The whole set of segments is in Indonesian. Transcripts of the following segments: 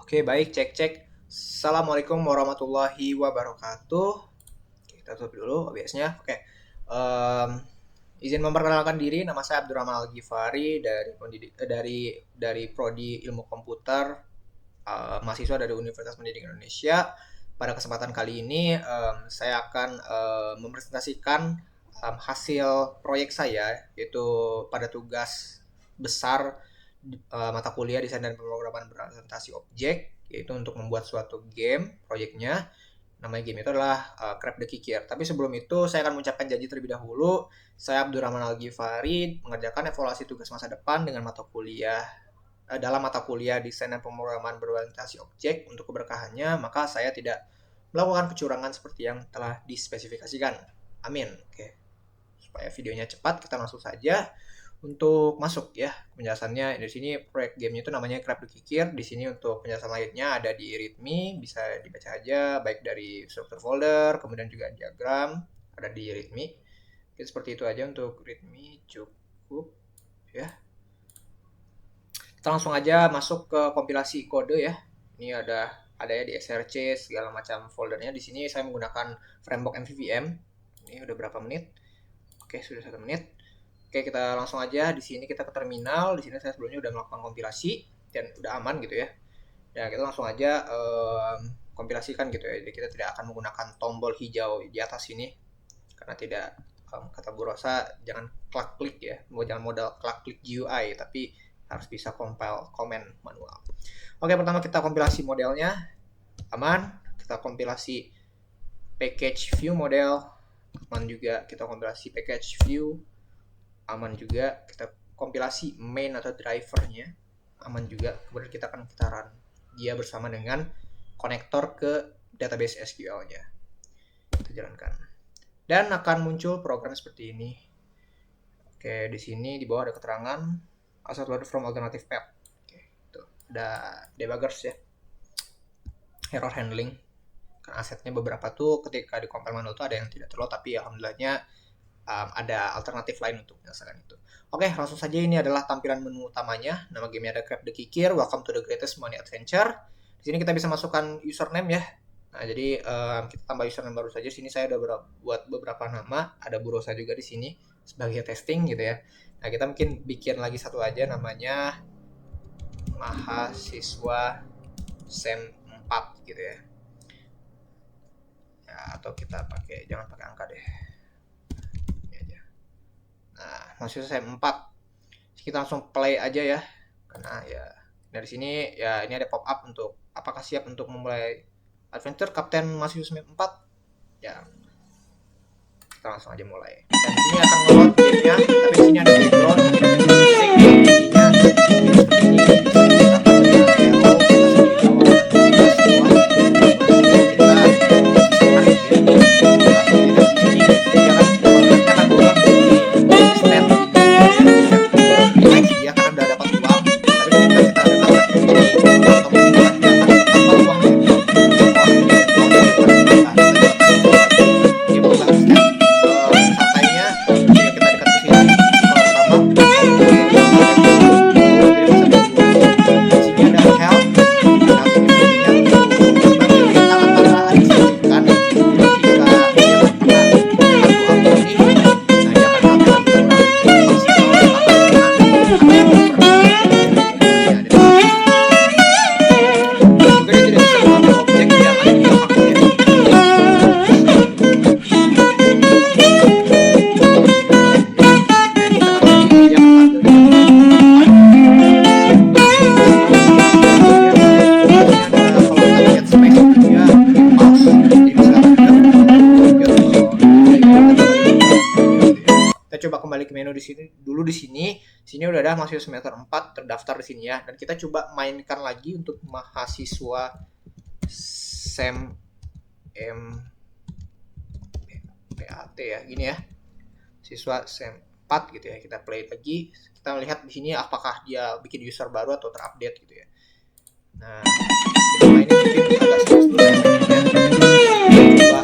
Oke, baik, cek-cek. Assalamualaikum warahmatullahi wabarakatuh. Kita tutup dulu OBS-nya. Oke. Em, izin memperkenalkan diri, nama saya Abdurrahman Al-Ghifari dari Prodi Ilmu Komputer, mahasiswa dari Universitas Pendidikan Indonesia. Pada kesempatan kali ini, saya akan mempresentasikan hasil proyek saya, yaitu pada tugas besar mata kuliah desain dan pemrograman berorientasi objek, yaitu untuk membuat suatu game. Proyeknya nama game itu adalah Crab the Kikir. Tapi sebelum itu saya akan mengucapkan janji terlebih dahulu. Saya Abdurrahman Al-Ghifari mengerjakan evaluasi tugas masa depan dengan dalam mata kuliah desain dan pemrograman berorientasi objek. Untuk keberkahannya, maka saya tidak melakukan kecurangan seperti yang telah dispesifikasikan. Amin. Oke. Supaya videonya cepat, kita langsung saja untuk masuk ya penjelasannya. Di sini proyek gamenya itu namanya Crab the Kikir. Di sini untuk penjelasan lainnya ada di README, bisa dibaca aja baik dari struktur folder, kemudian juga diagram ada di README. Oke, seperti itu aja untuk README, cukup ya. Kita langsung aja masuk ke kompilasi kode ya. Ini ada ya di SRC segala macam foldernya. Di sini saya menggunakan framework MVVM. Ini udah berapa menit? Oke, sudah 1 menit. Oke, kita langsung aja. Di sini kita ke terminal. Di sini saya sebelumnya udah melakukan kompilasi dan udah aman gitu ya. Dan kita langsung aja kompilasikan gitu ya. Jadi kita tidak akan menggunakan tombol hijau di atas sini karena tidak, kata Bu Rosa, jangan klik ya. Jangan modal klik GUI, tapi harus bisa compile comment manual. Oke, pertama kita kompilasi modelnya. Aman. Kita kompilasi package view model. Aman juga. Kita kompilasi package view. Aman juga. Kita kompilasi main atau drivernya. Aman juga. Kemudian kita akan run dia bersama dengan konektor ke database SQL-nya. Kita jalankan. Dan akan muncul program seperti ini. Oke, di sini di bawah ada keterangan asset loaded from alternative path. Oke, itu ada debuggers ya. Error handling. Karena asetnya beberapa tuh ketika di compile manual tuh ada yang tidak terload, tapi alhamdulillahnya ada alternatif lain untuk menyelesaikan itu. Oke, langsung saja. Ini adalah tampilan menu utamanya. Nama gamenya ada Crab the Kikir, Welcome to the Greatest Money Adventure. Di sini kita bisa masukkan username ya. Nah, jadi kita tambah username baru saja. Di sini saya udah buat beberapa nama. Ada Bu Rosa juga di sini sebagai testing gitu ya. Nah, kita mungkin bikin lagi satu aja, namanya mahasiswa SEM 4 gitu ya. Ya, atau kita jangan pakai angka deh. Nah, maksudnya saya 4. Kita langsung play aja ya. Karena ya dari sini ya ini ada pop up untuk apakah siap untuk memulai adventure Kapten Mahasiswa 4. Ya. Kita langsung aja mulai. Dan di sini akan nge-load game-nya, tapi di sini ada background musik bunyinya seperti ini. Coba kembali ke menu di sini dulu. Di sini udah ada mahasiswa semester 4 terdaftar di sini ya, dan kita coba mainkan lagi untuk mahasiswa SEM PAT ya, gini ya, siswa SEM 4 gitu ya. Kita play lagi, kita lihat di sini apakah dia bikin user baru atau terupdate gitu ya. Nah, kita mainin mungkin agak serius dulu ya mainnya. Coba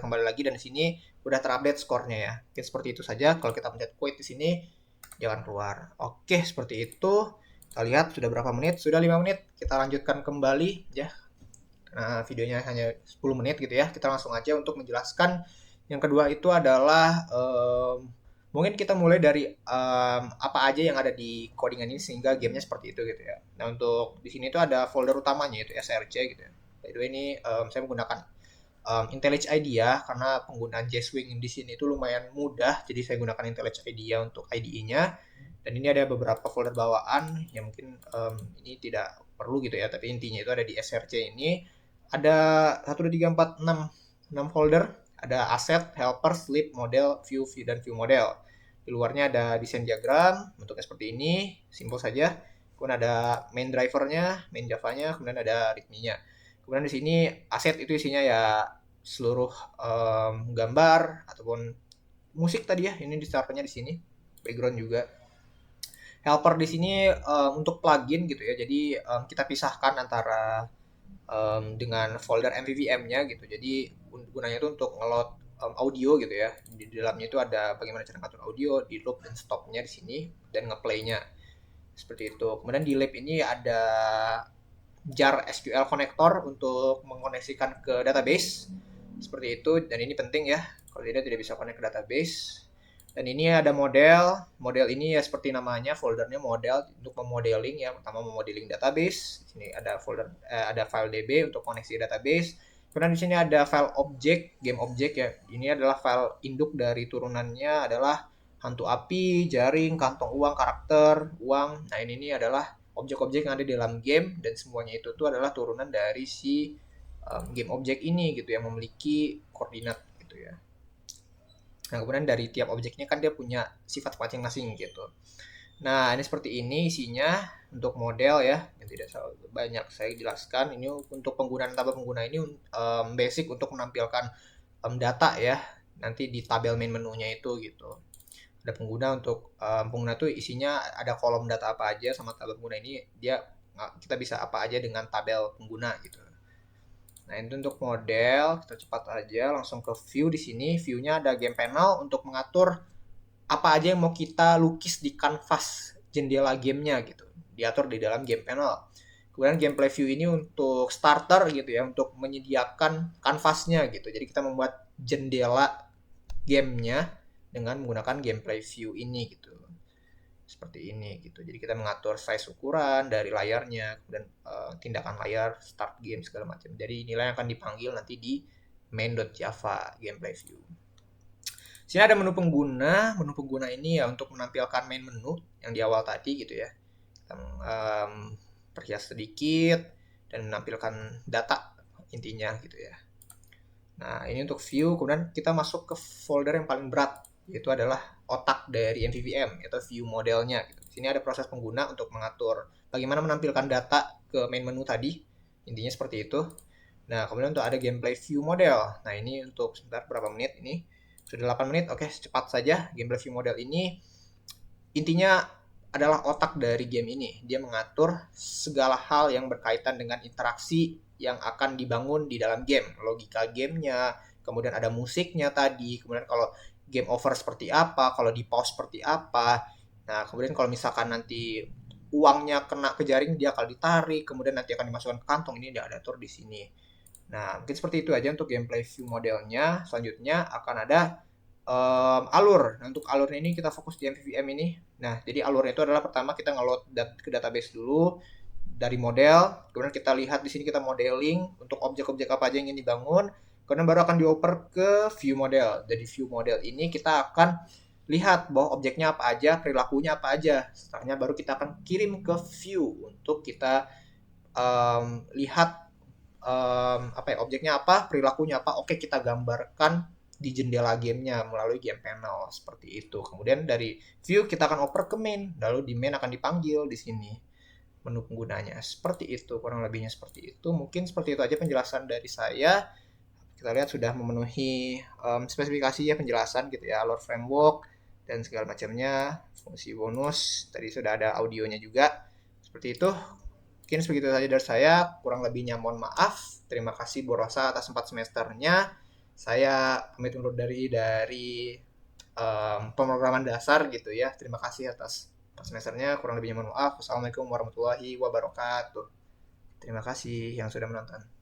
kembali lagi dan di sini udah terupdate skornya ya. Oke, seperti itu saja. Kalau kita pencet quit di sini jangan keluar. Oke, seperti itu. Kita lihat sudah berapa menit? Sudah 5 menit. Kita lanjutkan kembali ya. Nah, videonya hanya 10 menit gitu ya. Kita langsung aja untuk menjelaskan. Yang kedua itu adalah mungkin kita mulai dari apa aja yang ada di codingan ini sehingga gamenya seperti itu gitu ya. Nah, untuk di sini itu ada folder utamanya yaitu SRC gitu ya. By the way ini saya menggunakan IntelliJ IDEA karena penggunaan JSwing di sini itu lumayan mudah, jadi saya gunakan IntelliJ IDEA untuk IDE-nya. Dan ini ada beberapa folder bawaan yang mungkin ini tidak perlu gitu ya, tapi intinya itu ada di SRC ini. Ada 1, 2, 3, 4, 6 folder. Ada asset, helper, sleep, model, view, dan view model. Di luarnya ada desain diagram, bentuknya seperti ini, simpel saja. Kemudian ada main drivernya, main Java-nya, kemudian ada readme-nya. Kemudian di sini aset itu isinya ya seluruh gambar ataupun musik tadi ya. Ini di starternya di sini, background juga. Helper di sini untuk plugin gitu ya. Jadi kita pisahkan antara dengan folder MVVM-nya gitu. Jadi gunanya itu untuk ngeload audio gitu ya. Di dalamnya itu ada bagaimana cara ngatur audio, di loop dan stopnya di sini dan ngeplay-nya. Seperti itu. Kemudian di lab ini ada jar SQL connector untuk mengoneksikan ke database. Seperti itu dan ini penting ya. Kalau tidak bisa connect ke database. Dan ini ada model ini ya seperti namanya, foldernya model untuk memodeling ya, pertama memodeling database. Di sini ada folder ada file DB untuk koneksi database. Kemudian di sini ada file object, game object ya. Ini adalah file induk dari turunannya adalah hantu api, jaring, kantong uang, karakter, uang. Nah, ini adalah objek-objek yang ada di dalam game dan semuanya itu tuh adalah turunan dari si game object ini gitu yang memiliki koordinat gitu ya. Nah, kemudian dari tiap objeknya kan dia punya sifat masing-masing gitu. Nah, ini seperti ini isinya untuk model ya, yang tidak banyak saya jelaskan. Ini untuk penggunaan tabel pengguna ini basic untuk menampilkan data ya, nanti di tabel main menunya itu gitu. Ada pengguna untuk pengguna tuh isinya ada kolom data apa aja sama tabel pengguna ini kita bisa apa aja dengan tabel pengguna gitu. Nah, itu untuk model, kita cepat aja langsung ke view di sini. View-nya ada game panel untuk mengatur apa aja yang mau kita lukis di kanvas jendela gamenya gitu. Diatur di dalam game panel. Kemudian gameplay view ini untuk starter gitu ya, untuk menyediakan kanvasnya gitu. Jadi kita membuat jendela gamenya dengan menggunakan gameplay view ini gitu. Seperti ini gitu. Jadi kita mengatur size ukuran dari layarnya, kemudian tindakan layar, start game segala macam. Jadi inilah yang akan dipanggil nanti di main.java gameplay view. Sini ada menu pengguna. Menu pengguna ini ya untuk menampilkan main menu yang di awal tadi gitu ya. Kita perhias sedikit dan menampilkan data intinya gitu ya. Nah, ini untuk view. Kemudian kita masuk ke folder yang paling berat, yaitu adalah otak dari MVVM atau view modelnya. Gitu. Sini ada proses pengguna untuk mengatur bagaimana menampilkan data ke main menu tadi. Intinya seperti itu. Nah, kemudian untuk ada gameplay view model. Nah, ini untuk sebentar berapa menit ini? Sudah 8 menit. Oke, cepat saja. Gameplay view model ini intinya adalah otak dari game ini. Dia mengatur segala hal yang berkaitan dengan interaksi yang akan dibangun di dalam game. Logika gamenya, kemudian ada musiknya tadi, kemudian kalau game over seperti apa, kalau di pause seperti apa. Nah, kemudian kalau misalkan nanti uangnya kena ke jaring, dia akan ditarik, kemudian nanti akan dimasukkan ke kantong. Ini dia ada atur di sini. Nah, mungkin seperti itu aja untuk gameplay view modelnya. Selanjutnya akan ada alur. Nah, untuk alurnya ini kita fokus di MVVM ini. Nah, jadi alurnya itu adalah pertama kita nge-load ke database dulu dari model, kemudian kita lihat di sini kita modeling untuk objek-objek apa aja yang ingin dibangun, kemudian baru akan dioper ke view model. Dari view model ini kita akan lihat bahwa objeknya apa aja, perilakunya apa aja. Setelahnya baru kita akan kirim ke view untuk kita lihat apa ya, objeknya apa, perilakunya apa. Oke, kita gambarkan di jendela gamenya melalui game panel seperti itu. Kemudian dari view kita akan oper ke main, lalu di main akan dipanggil di sini menu penggunanya. Seperti itu, kurang lebihnya seperti itu. Mungkin seperti itu aja penjelasan dari saya. Kita lihat sudah memenuhi spesifikasi ya, penjelasan gitu ya, alur framework dan segala macamnya, fungsi bonus. Tadi sudah ada audionya juga. Seperti itu. Mungkin sebegitu saja dari saya. Kurang lebihnya mohon maaf. Terima kasih Bu Rosa atas 4 semesternya. Saya pamit undur dari pemrograman dasar gitu ya. Terima kasih atas semesternya. Kurang lebihnya mohon maaf. Wassalamualaikum warahmatullahi wabarakatuh. Terima kasih yang sudah menonton.